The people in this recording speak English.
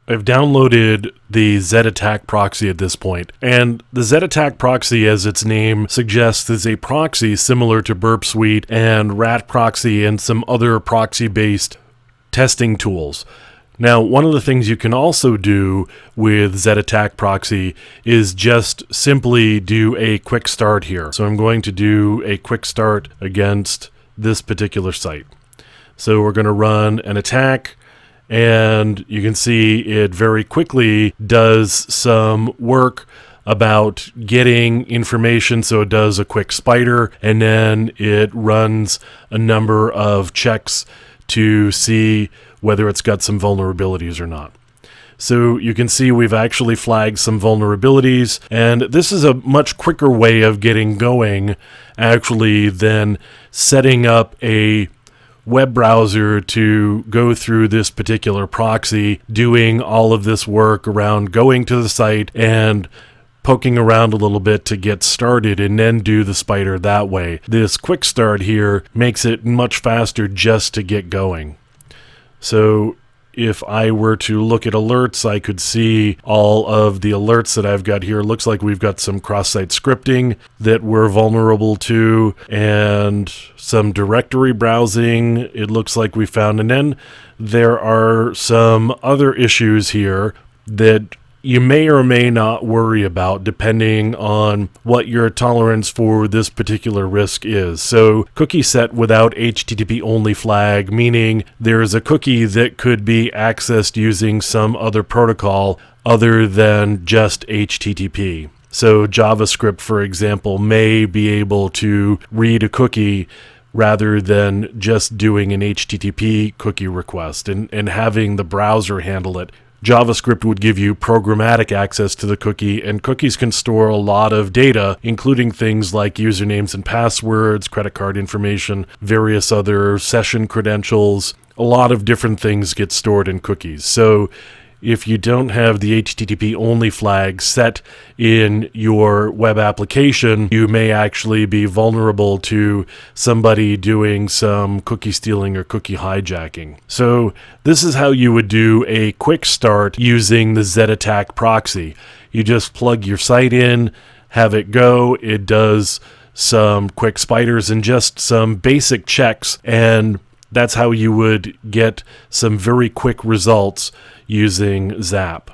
I've downloaded the ZAP proxy at this point, and the ZAP proxy, as its name suggests, is a proxy similar to Burp Suite and Rat Proxy and some other proxy-based testing tools. Now, one of the things you can also do with ZAP proxy is just simply do a quick start here. So I'm going to do a quick start against this particular site. So we're going to run an attack, and you can see it very quickly does some work about getting information. So it does a quick spider, and then it runs a number of checks to see whether it's got some vulnerabilities or not. So you can see we've actually flagged some vulnerabilities, and this is a much quicker way of getting going actually than setting up a web browser to go through this particular proxy, doing all of this work around going to the site and poking around a little bit to get started and then do the spider that way. This quick start here makes it much faster just to get going. So if I were to look at alerts, I could see all of the alerts that I've got here. Looks like we've got some cross-site scripting that we're vulnerable to, and some directory browsing it looks like we found. And then there are some other issues here that you may or may not worry about depending on what your tolerance for this particular risk is. So cookie set without HTTP only flag, meaning there's a cookie that could be accessed using some other protocol other than just HTTP. So JavaScript, for example, may be able to read a cookie rather than just doing an HTTP cookie request and having the browser handle it. JavaScript would give you programmatic access to the cookie, and cookies can store a lot of data, including things like usernames and passwords, credit card information, various other session credentials. A lot of different things get stored in cookies. So if you don't have the HTTP only flag set in your web application, you may actually be vulnerable to somebody doing some cookie stealing or cookie hijacking. So this is how you would do a quick start using the ZAP proxy. You just plug your site in, have it go. It does some quick spiders and just some basic checks, and that's how you would get some very quick results using ZAP.